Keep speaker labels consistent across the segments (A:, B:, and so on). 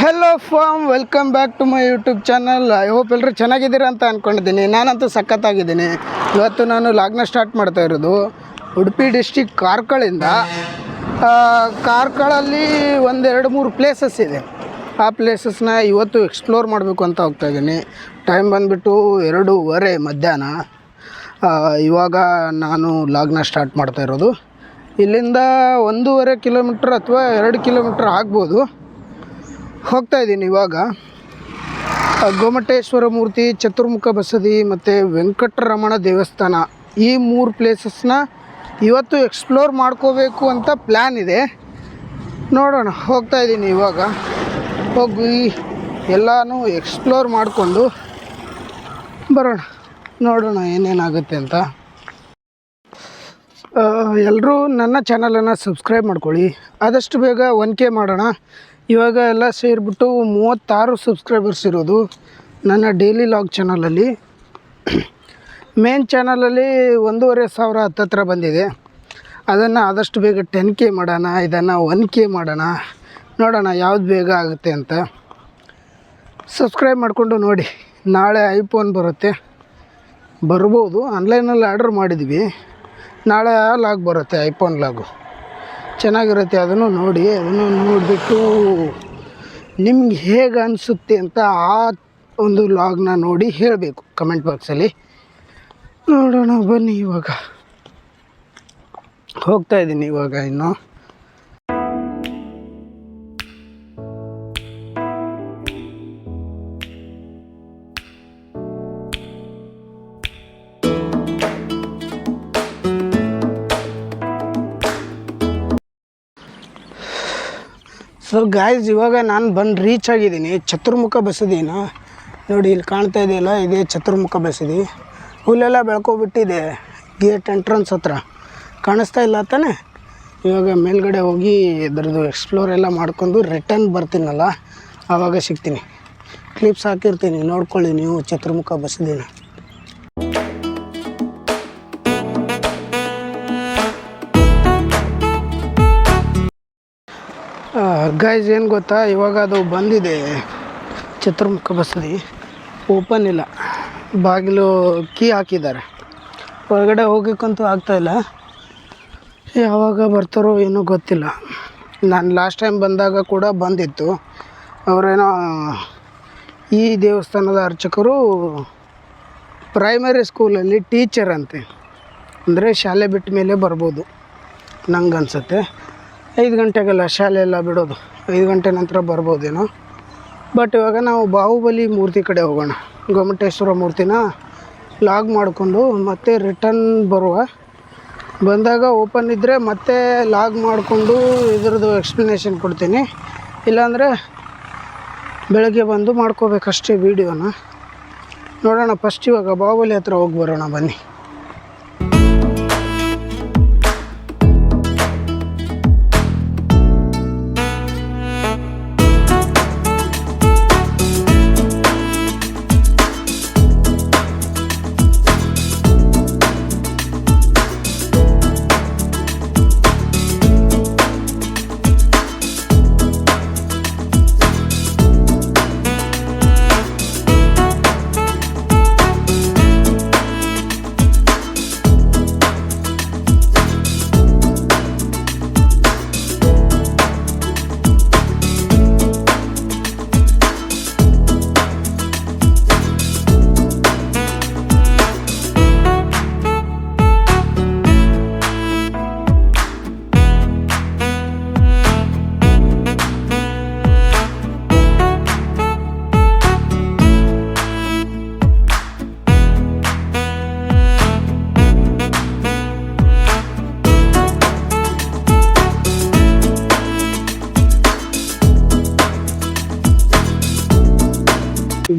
A: Hello form welcome back to my YouTube channel. I hope ಎಲ್ಲರೂ ಚೆನ್ನಾಗಿದ್ದೀರಾ ಅಂತ ಅಂದ್ಕೊಂಡಿದ್ದೀನಿ. ನಾನಂತೂ ಸಖತ್ತಾಗಿದ್ದೀನಿ. ಇವತ್ತು ನಾನು ಲಾಗ್ನ ಸ್ಟಾರ್ಟ್ ಮಾಡ್ತಾ ಇರೋದು ಉಡುಪಿ ಡಿಸ್ಟಿಕ್ ಕಾರ್ಕಳಿಂದ. ಕಾರ್ಕಳಲ್ಲಿ ಒಂದೆರಡು ಮೂರು ಪ್ಲೇಸಸ್ ಇದೆ. ಆ ಪ್ಲೇಸಸ್ನ ಇವತ್ತು ಎಕ್ಸ್ಪ್ಲೋರ್ ಮಾಡಬೇಕು ಅಂತ ಹೋಗ್ತಾಯಿದ್ದೀನಿ. ಟೈಮ್ ಬಂದುಬಿಟ್ಟು 2:30 ಮಧ್ಯಾಹ್ನ. ಇವಾಗ ನಾನು ಲಾಗ್ನ ಸ್ಟಾರ್ಟ್ ಮಾಡ್ತಾ ಇರೋದು. ಇಲ್ಲಿಂದ 1.5 ಕಿಲೋಮೀಟ್ರ್ ಅಥವಾ 2 ಕಿಲೋಮೀಟ್ರ್ ಆಗ್ಬೋದು. ಹೋಗ್ತಾಯಿದ್ದೀನಿ ಇವಾಗ. ಗೋಮಟೇಶ್ವರ ಮೂರ್ತಿ, ಚತುರ್ಮುಖ ಬಸದಿ ಮತ್ತು ವೆಂಕಟರಮಣ ದೇವಸ್ಥಾನ, ಈ 3 ಪ್ಲೇಸಸ್ನ ಇವತ್ತು ಎಕ್ಸ್ಪ್ಲೋರ್ ಮಾಡ್ಕೋಬೇಕು ಅಂತ ಪ್ಲ್ಯಾನ್ ಇದೆ. ನೋಡೋಣ, ಹೋಗ್ತಾಯಿದ್ದೀನಿ ಇವಾಗ. ಹೋಗಿ ಎಲ್ಲನೂ ಎಕ್ಸ್ಪ್ಲೋರ್ ಮಾಡಿಕೊಂಡು ಬರೋಣ, ನೋಡೋಣ ಏನೇನಾಗುತ್ತೆ ಅಂತ. ಎಲ್ಲರೂ ನನ್ನ ಚಾನಲನ್ನು ಸಬ್ಸ್ಕ್ರೈಬ್ ಮಾಡ್ಕೊಳ್ಳಿ. ಆದಷ್ಟು ಬೇಗ 1K ಮಾಡೋಣ. ಇವಾಗ ಎಲ್ಲ ಸೇರಿಬಿಟ್ಟು 36 ಸಬ್ಸ್ಕ್ರೈಬರ್ಸ್ ಇರೋದು ನನ್ನ ಡೈಲಿ ಲಾಗ್ ಚಾನಲಲ್ಲಿ. ಮೇನ್ ಚಾನಲಲ್ಲಿ 1,500 ಹತ್ತತ್ರ ಬಂದಿದೆ. ಅದನ್ನು ಆದಷ್ಟು ಬೇಗ 10K ಮಾಡೋಣ, ಇದನ್ನು 1K ಮಾಡೋಣ. ನೋಡೋಣ ಯಾವ್ದು ಬೇಗ ಆಗುತ್ತೆ ಅಂತ. ಸಬ್ಸ್ಕ್ರೈಬ್ ಮಾಡಿಕೊಂಡು ನೋಡಿ. ನಾಳೆ ಐಫೋನ್ ಬರುತ್ತೆ, ಬರ್ಬೋದು. ಆನ್ಲೈನಲ್ಲಿ ಆರ್ಡ್ರ್ ಮಾಡಿದ್ವಿ. ನಾಳೆ ಲಾಗ್ ಬರುತ್ತೆ, ಐಫೋನ್ ಲಾಗು ಚೆನ್ನಾಗಿರುತ್ತೆ. ಅದನ್ನು ನೋಡಿ, ಅದನ್ನು ನೋಡಿಬಿಟ್ಟು ನಿಮ್ಗೆ ಹೇಗೆ ಅನಿಸುತ್ತೆ ಅಂತ ಆ ಒಂದು ಲಾಗ್ನ ನೋಡಿ ಹೇಳಬೇಕು ಕಮೆಂಟ್ ಬಾಕ್ಸಲ್ಲಿ. ನೋಡೋಣ ಬನ್ನಿ. ಇವಾಗ ಹೋಗ್ತಾಯಿದ್ದೀನಿ ಇವಾಗ ಇನ್ನು. ಸೊ ಗಾಯ್ಸ್, ಇವಾಗ ನಾನು ಬಂದು ರೀಚ್ ಆಗಿದ್ದೀನಿ ಚತುರ್ಮುಖ ಬಸದಿನ. ನೋಡಿ, ಇಲ್ಲಿ ಕಾಣ್ತಾ ಇದೆಯಲ್ಲ, ಇದೇ ಚತುರ್ಮುಖ ಬಸದಿ. ಹುಲ್ಲೆಲ್ಲ ಬೆಳ್ಕೊಬಿಟ್ಟಿದೆ ಗೇಟ್ ಎಂಟ್ರೆನ್ಸ್ ಹತ್ರ. ಕಾಣಿಸ್ತಾ ಇಲ್ಲ ತಾನೆ? ಇವಾಗ ಮೇಲ್ಗಡೆ ಹೋಗಿ ಅದರದ್ದು ಎಕ್ಸ್ಪ್ಲೋರ್ ಎಲ್ಲ ಮಾಡ್ಕೊಂಡು ರಿಟರ್ನ್ ಬರ್ತೀನಲ್ಲ, ಆವಾಗ ಸಿಗ್ತೀನಿ. ಕ್ಲಿಪ್ಸ್ ಹಾಕಿರ್ತೀನಿ, ನೋಡ್ಕೊಳ್ಳಿ ನೀವು ಚತುರ್ಮುಖ ಬಸದಿನ. ಗೈಸ್, ಏನು ಗೊತ್ತಾ, ಇವಾಗ ಅದು ಬಂದಿದೆ ಚತುರ್ಮುಖ ಬಸದಿ. ಓಪನ್ ಇಲ್ಲ, ಬಾಗಿಲು ಕೀ ಹಾಕಿದ್ದಾರೆ. ಹೊರಗಡೆ ಹೋಗೋಕ್ಕಂತೂ ಆಗ್ತಾಯಿಲ್ಲ. ಯಾವಾಗ ಬರ್ತಾರೋ ಏನೋ ಗೊತ್ತಿಲ್ಲ. ನಾನು ಲಾಸ್ಟ್ ಟೈಮ್ ಬಂದಾಗ ಕೂಡ ಬಂದಿತ್ತು. ಅವರೇನೋ ಈ ದೇವಸ್ಥಾನದ ಅರ್ಚಕರು ಪ್ರೈಮರಿ ಸ್ಕೂಲಲ್ಲಿ ಟೀಚರ್ ಅಂತೆ. ಅಂದರೆ ಶಾಲೆ ಬಿಟ್ಟ ಮೇಲೆ ಬರ್ಬೋದು ನಂಗೆ ಅನಿಸುತ್ತೆ. 5 ಗಂಟೆಗೆಲ್ಲ ಶಾಲೆ ಎಲ್ಲ ಬಿಡೋದು, 5 ಗಂಟೆ ನಂತರ ಬರ್ಬೋದೇನೋ. ಬಟ್ ಇವಾಗ ನಾವು ಬಾಹುಬಲಿ ಮೂರ್ತಿ ಕಡೆ ಹೋಗೋಣ. ಗೋಮಟೇಶ್ವರ ಮೂರ್ತಿನ ಲಾಗ್ ಮಾಡಿಕೊಂಡು ಮತ್ತೆ ರಿಟರ್ನ್ ಬಂದಾಗ ಓಪನ್ ಇದ್ದರೆ ಮತ್ತೆ ಲಾಗ್ ಮಾಡಿಕೊಂಡು ಇದ್ರದ್ದು ಎಕ್ಸ್ಪ್ಲನೇಷನ್ ಕೊಡ್ತೀನಿ. ಇಲ್ಲಾಂದರೆ ಬೆಳಗ್ಗೆ ಬಂದು ಮಾಡ್ಕೋಬೇಕಷ್ಟೇ ವೀಡಿಯೋನ. ನೋಡೋಣ, ಫಸ್ಟ್ ಇವಾಗ ಬಾಹುಬಲಿ ಹತ್ರ ಹೋಗಿ ಬರೋಣ ಬನ್ನಿ.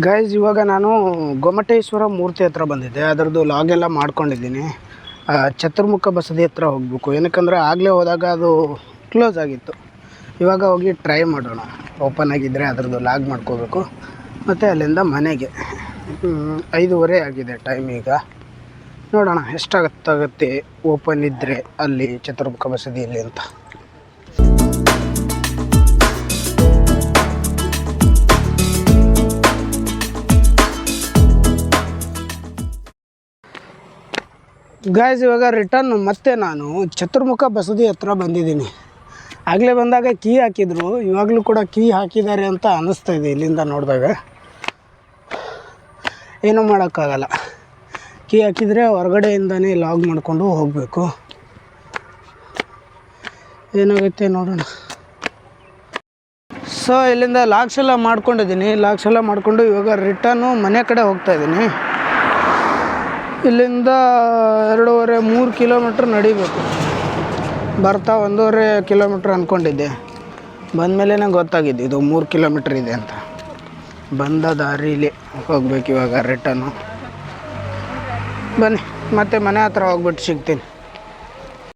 A: ಗೈಸ್, ಇವಾಗ ನಾನು ಗೋಮಟೇಶ್ವರ ಮೂರ್ತಿ ಹತ್ರ ಬಂದಿದ್ದೆ. ಅದರದ್ದು ಲಾಗೆಲ್ಲ ಮಾಡ್ಕೊಂಡಿದ್ದೀನಿ. ಚತುರ್ಮುಖ ಬಸದಿ ಹತ್ರ ಹೋಗಬೇಕು. ಏನಕ್ಕಂದರೆ ಆಗಲೇ ಹೋದಾಗ ಅದು ಕ್ಲೋಸ್ ಆಗಿತ್ತು. ಇವಾಗ ಹೋಗಿ ಟ್ರೈ ಮಾಡೋಣ. ಓಪನ್ ಆಗಿದ್ದರೆ ಅದರದ್ದು ಲಾಗ್ ಮಾಡ್ಕೋಬೇಕು. ಮತ್ತು ಅಲ್ಲಿಂದ ಮನೆಗೆ 5:30 ಆಗಿದೆ ಟೈಮ್. ಈಗ ನೋಡೋಣ ಎಷ್ಟಾಗುತ್ತೆ ಓಪನ್ ಇದ್ದರೆ ಅಲ್ಲಿ ಚತುರ್ಮುಖ ಬಸದಿಯಲ್ಲಿ ಅಂತ. ಗಾಯ್ಸ್ ಇವಾಗ ರಿಟರ್ನ್ ಮತ್ತೆ ನಾನು ಚತುರ್ಮುಖ ಬಸದಿ ಹತ್ರ ಬಂದಿದ್ದೀನಿ. ಆಗಲೇ ಬಂದಾಗ ಕೀ ಹಾಕಿದ್ರು, ಇವಾಗಲೂ ಕೂಡ ಕೀ ಹಾಕಿದ್ದಾರೆ ಅಂತ ಅನ್ನಿಸ್ತಾ ಇದೆ ಇಲ್ಲಿಂದ ನೋಡಿದಾಗ. ಏನೂ ಮಾಡೋಕ್ಕಾಗಲ್ಲ, ಕೀ ಹಾಕಿದರೆ ಹೊರಗಡೆಯಿಂದನೇ ಲಾಗ್ ಮಾಡಿಕೊಂಡು ಹೋಗಬೇಕು. ಏನಾಗುತ್ತೆ ನೋಡೋಣ. ಸೊ ಇಲ್ಲಿಂದ ಲಾಗ್ಸ್ ಎಲ್ಲ ಮಾಡ್ಕೊಂಡಿದ್ದೀನಿ. ಲಾಗ್ಸ್ ಎಲ್ಲ ಮಾಡಿಕೊಂಡು ಇವಾಗ ರಿಟರ್ನು ಮನೆ ಕಡೆ ಹೋಗ್ತಾಯಿದ್ದೀನಿ. ಇಲ್ಲಿಂದ 2.5-3 ಕಿಲೋಮೀಟ್ರ್ ನಡಿಬೇಕು. ಬರ್ತಾ 1.5 ಕಿಲೋಮೀಟ್ರ್ ಅಂದ್ಕೊಂಡಿದ್ದೆ, ಬಂದಮೇಲೆ ನಂಗೆ ಗೊತ್ತಾಗಿದ್ದು ಇದು 3 ಕಿಲೋಮೀಟ್ರ್ ಇದೆ ಅಂತ. ಬಂದ ದಾರಿಲಿ ಹೋಗ್ಬೇಕು ಇವಾಗ ರಿಟರ್ನು. ಬನ್ನಿ ಮತ್ತೆ ಮನೆ ಹತ್ರ ಹೋಗ್ಬಿಟ್ಟು ಸಿಗ್ತೀನಿ.